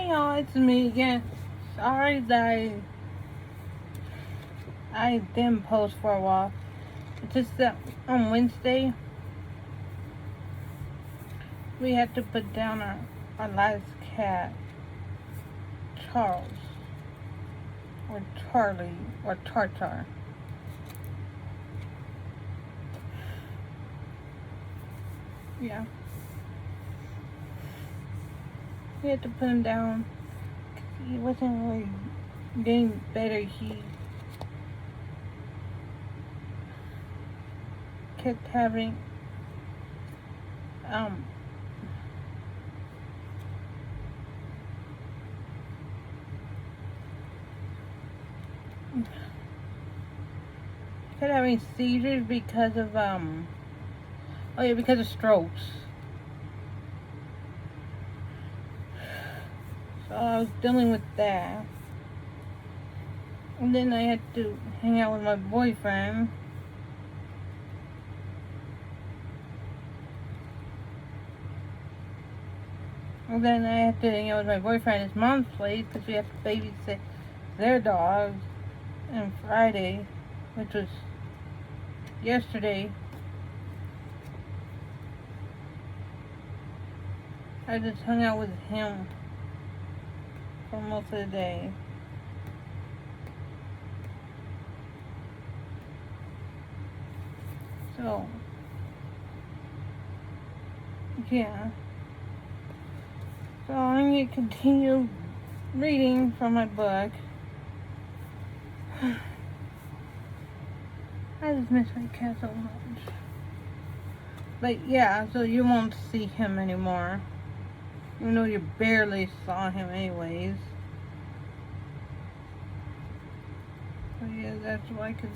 Hey y'all, it's me again. Sorry that I didn't post for a while. It's just that on Wednesday we had to put down our last cat, Charles, or Charlie, or Tartar. Yeah. We had to put him down. He wasn't really getting better. He kept having um kept having seizures because of because of strokes. So I was dealing with that. And then I had to hang out with my boyfriend. And then I had to hang out with my boyfriend at his mom's place because we had to babysit their dogs. And Friday, which was yesterday, I just hung out with him for most of the day. So, yeah. So I'm going to continue reading from my book. I just miss my cat so much. But yeah, so you won't see him anymore. Even though you barely saw him anyways. But yeah, that's why, cause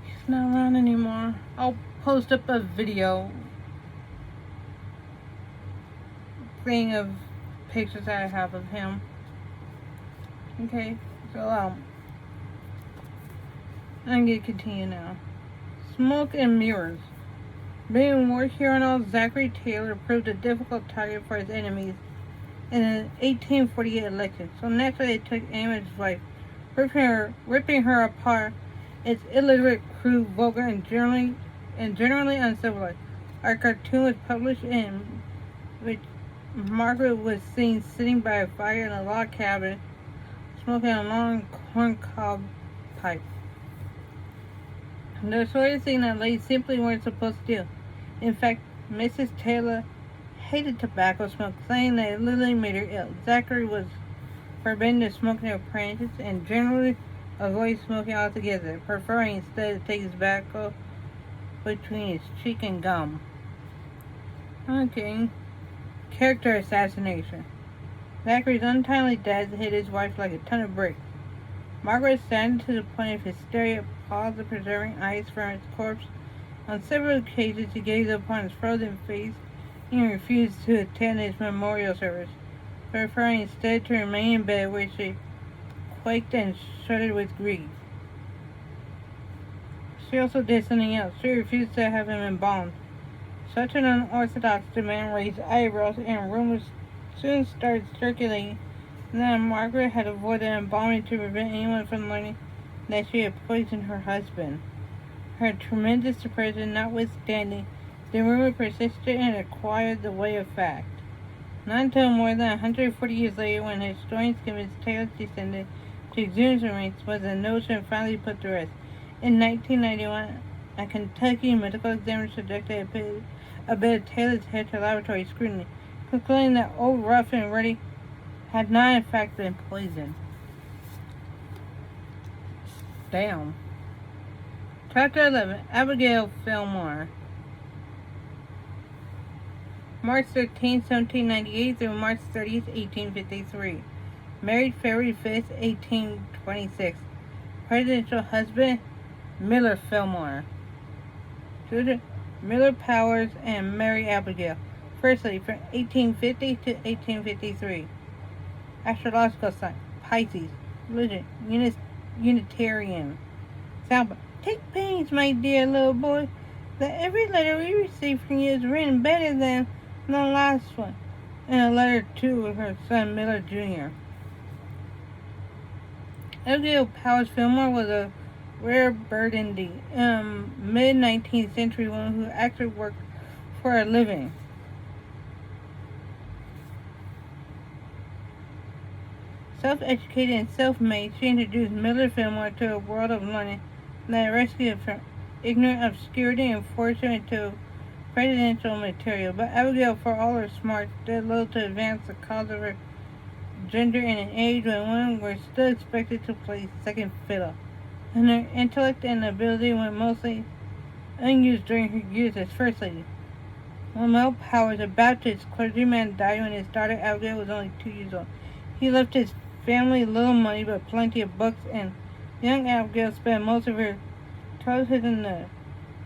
he's not around anymore. I'll post up a video thing of pictures that I have of him. Okay, so I'm gonna continue now. Smoke and mirrors. Being war hero Zachary Taylor proved a difficult target for his enemies in the 1848 election, so naturally they took aim at his wife, ripping her apart. Its illiterate, crude, vulgar, and generally uncivilized. Our cartoon was published in which Margaret was seen sitting by a fire in a log cabin, smoking a long corncob pipe. The sort of thing that ladies simply weren't supposed to do. In fact, Mrs. Taylor hated tobacco smoke, saying that it literally made her ill. Zachary was forbidden to smoke near apprentices and generally avoided smoking altogether, preferring instead to take his tobacco between his cheek and gum. Okay. Character assassination. Zachary's untimely death hit his wife like a ton of bricks. Margaret, saddened to the point of hysteria, paused the preserving ice from his corpse. On several occasions he gazed upon his frozen face and refused to attend his memorial service, preferring instead to remain in bed where she quaked and shuddered with grief. She also did something else. She refused to have him embalmed. Such an unorthodox demand raised eyebrows, and rumors soon started circulating that Margaret had avoided embalming to prevent anyone from learning that she had poisoned her husband. Her tremendous depression notwithstanding, the rumor persisted and acquired the way of fact. Not until more than 140 years later, when historians convinced Taylor's descendant to exhume the remains, was the notion finally put to rest. In 1991, a Kentucky medical examiner subjected a bit of Taylor's head to laboratory scrutiny, concluding that old Rough and Ready had not in fact been poisoned. Damn. Chapter 11. Abigail Fillmore. March 13, 1798 through March 30, 1853. Married February 5, 1826. Presidential husband, Miller Fillmore. Children, Miller Powers and Mary Abigail. Firstly, from 1850 to 1853. Astrological sign, Pisces. Religion, Unitarian. Sound, take pains, my dear little boy, that every letter we receive from you is written better than the last one. in a letter to her son Miller Jr. Abigail Powers Fillmore was a rare bird in the mid-19th century woman who actually worked for a living. Self-educated and self-made, she introduced Miller Fillmore to a world of learning that rescued her from ignorant obscurity and forced her into presidential material. But Abigail, for all her smarts, did little to advance the cause of her gender in an age when women were still expected to play second fiddle, and her intellect and ability went mostly unused during her years as First Lady. Lemuel Powers, a Baptist clergyman, died when his daughter Abigail was only 2 years old. He left his family little money but plenty of books, and young Abigail spent most of her childhood in the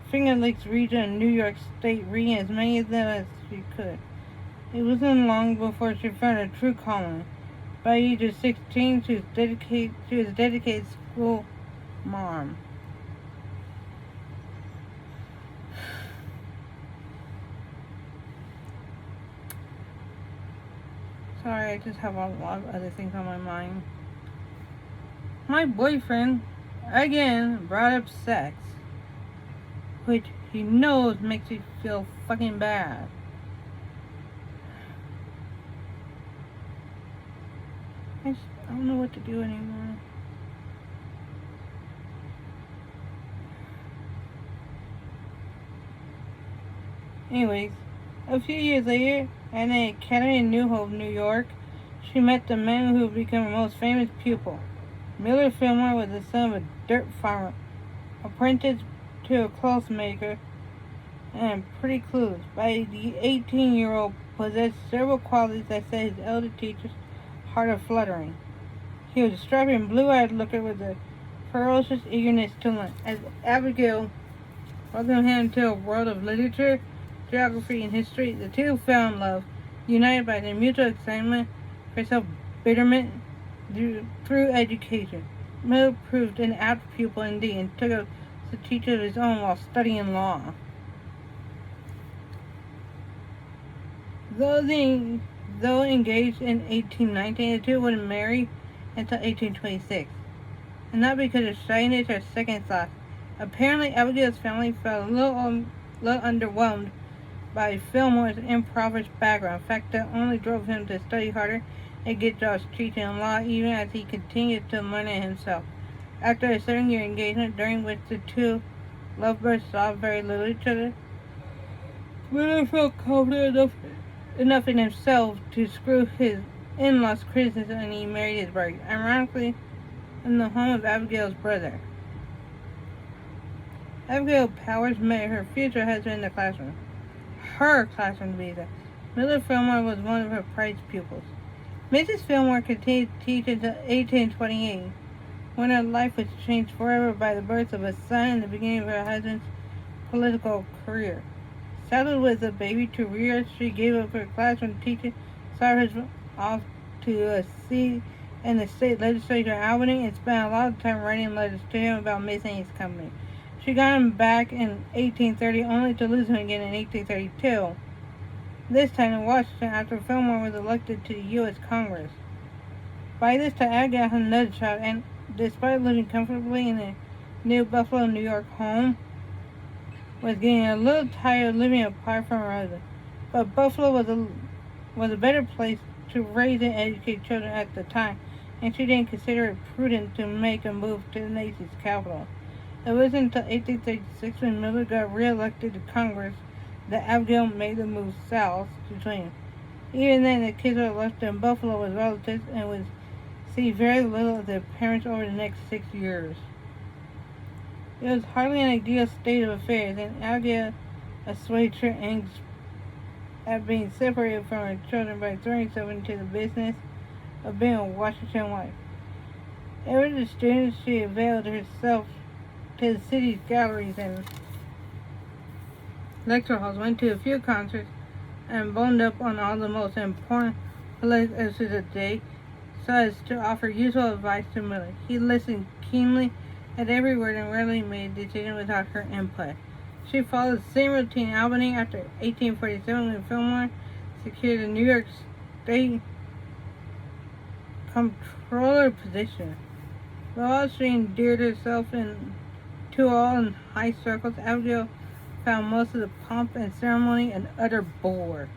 Finger Lakes region of New York State, reading as many of them as she could. It wasn't long before she found her true calling. By the age of 16, she was a dedicated school mom. Sorry, I just have a lot of other things on my mind. My boyfriend, again, brought up sex, which he knows makes me feel fucking bad. I don't know what to do anymore. Anyways, a few years later, at an academy in New Hope, New York, she met the man who would become her most famous pupil. Miller Fillmore was the son of a dirt farmer, apprenticed to a clothes maker, and pretty clueless. By the 18-year-old possessed several qualities that set his elder teacher's heart a-fluttering. He was a strapping, blue-eyed looker with a ferocious eagerness to learn. As Abigail welcomed him to a world of literature, geography, and history, the two fell in love, united by their mutual excitement for self-betterment through education. Miller proved an apt pupil indeed and took up as a teacher of his own while studying law. Though engaged in 1819, the two wouldn't marry until 1826, and not because of shyness or second thoughts. Apparently, Abigail's family felt a little underwhelmed by Fillmore's impoverished background, a fact that only drove him to study harder and get jobs teaching law even as he continued to learn it himself. After a 7-year engagement, during which the two lovebirds saw very little of each other, Miller felt confident enough in himself to screw his in-laws' criticism, and he married his bride, ironically, in the home of Abigail's brother. Abigail Powers met her future husband in the classroom. Her classroom, to be exact. Miller Fillmore was one of her prized pupils. Mrs. Fillmore continued to teach until 1828, when her life was changed forever by the birth of a son and the beginning of her husband's political career. Saddled with a baby to rear, she gave up her classroom teaching, saw her husband off to a seat in the state legislature in Albany, and spent a lot of time writing letters to him about missing his company. She got him back in 1830, only to lose him again in 1832. This time in Washington, after Fillmore was elected to the U.S. Congress. By this time, Abigail had another child, and despite living comfortably in a new Buffalo, New York home, was getting a little tired of living apart from her husband. But Buffalo was a better place to raise and educate children at the time, and she didn't consider it prudent to make a move to the nation's capital. It wasn't until 1836, when Miller got re-elected to Congress, that Abigail made the move south to join him. Even then, the kids were left in Buffalo with relatives and would see very little of their parents over the next 6 years. It was hardly an ideal state of affairs, and Abigail assuaged her angst at being separated from her children by throwing herself into the business of being a Washington wife. Ever the student, she availed herself to the city's galleries and lecture halls, went to a few concerts, and boned up on all the most important political issues of the day, so as to offer useful advice to Miller. He listened keenly at every word and rarely made a decision without her input. She followed the same routine in Albany after 1847, when Fillmore secured the New York state comptroller position. While she endeared herself to all in high circles, Abigail found most of the pomp and ceremony an utter bore.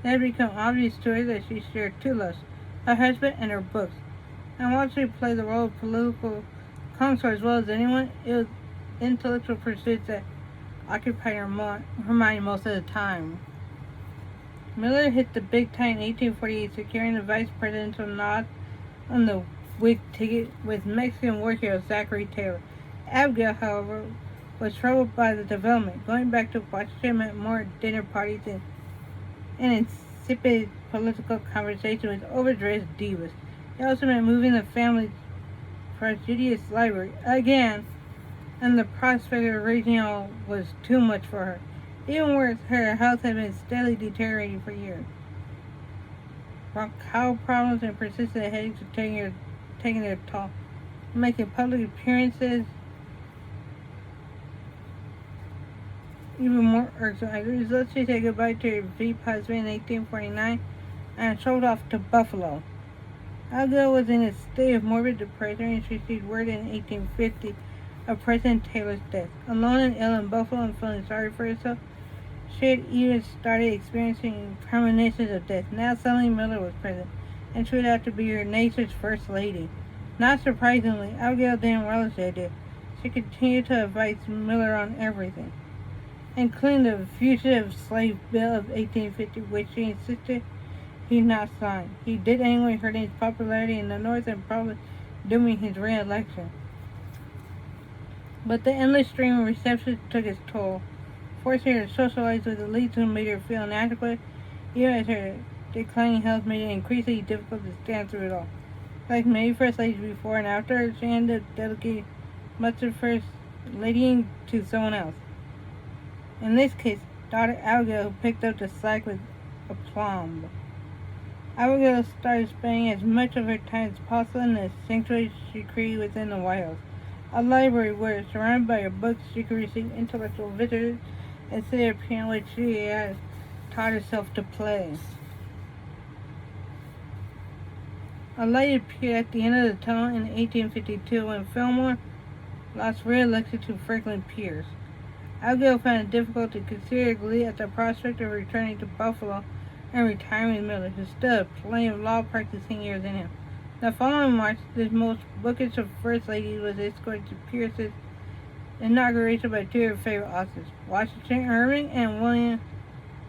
It had become obvious to her that she shared two loves, her husband and her books. And while she played the role of political consort as well as anyone, it was intellectual pursuits that occupied her mind most of the time. Miller hit the big time in 1848, securing the vice presidential nod on the Whig ticket with Mexican war hero Zachary Taylor. Abigail, however, was troubled by the development. Going back to Washington meant more dinner parties and insipid political conversation with overdressed divas. It also meant moving the family prodigious library again, and the prospect of raising all was too much for her. Even worse, her health had been steadily deteriorating for years. Bronchial problems and persistent headaches were taking their toll, making public appearances even more irksome. As a result, she said goodbye to her VP husband in 1849 and strolled off to Buffalo. Abigail was in a state of morbid depression and she received word in 1850 of President Taylor's death. Alone and ill in Buffalo and feeling sorry for herself, she had even started experiencing premonitions of death. Now suddenly Miller was president, and she would have to be her nation's first lady. Not surprisingly, Abigail didn't relish the idea. She continued to advise Miller on everything, including the Fugitive Slave Bill of 1850, which she insisted he not sign. He did anyway, hurting his popularity in the North and probably dooming his re-election. But the endless stream of receptions took its toll, forcing her to socialize with elites who made her feel inadequate, even as her declining health made it increasingly difficult to stand through it all. Like many first ladies before and after her, she ended up dedicating much of first ladying to someone else. In this case, daughter Abigail, who picked up the slack with aplomb. Abigail started spending as much of her time as possible in the sanctuary she created within the White House, a library where, surrounded by her books, she could receive intellectual visitors and sit at a piano which she had taught herself to play. A light appeared at the end of the tunnel in 1852 when Fillmore lost re-election to Franklin Pierce. Abigail found it difficult to consider glee at the prospect of returning to Buffalo and retiring with Miller, who still had plenty of law practicing years in him. The following March, this most bookish of first ladies was escorted to Pierce's inauguration by two of her favorite authors, Washington Irving and William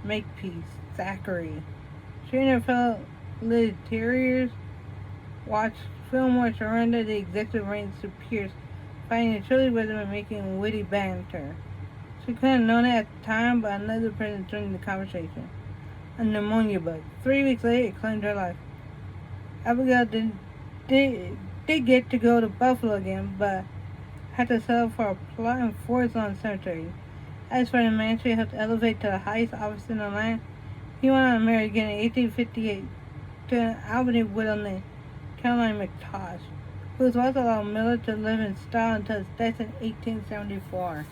Makepeace Thackeray. She and her fellow literatians watched Fillmore surrender the executive reins to Pierce, finding truly wisdom and making witty banter. She couldn't have known it at the time, but another person joined the conversation. A pneumonia bug. 3 weeks later, it claimed her life. Abigail did get to go to Buffalo again, but had to settle for a plot in Forest Lawn Cemetery. As for the man she helped elevate to the highest office in the land, he went on to marry again in 1858 to an Albany widow named Caroline McTosh, who was also allowed Miller to live in style until his death in 1874.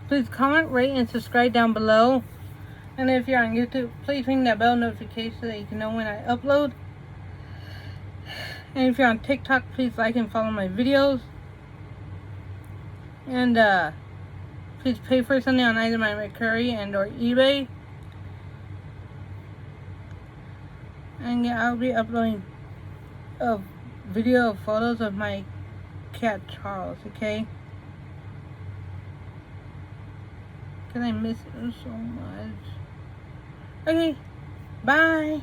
Please comment, rate, and subscribe down below. And if you're on YouTube, please ring that bell notification so that you can know when I upload. And if you're on TikTok, please like and follow my videos. And please pay for something on either my Mercari and or eBay. And yeah, I'll be uploading a video of photos of my cat Charles, okay? Because I miss him so much. Okay, bye.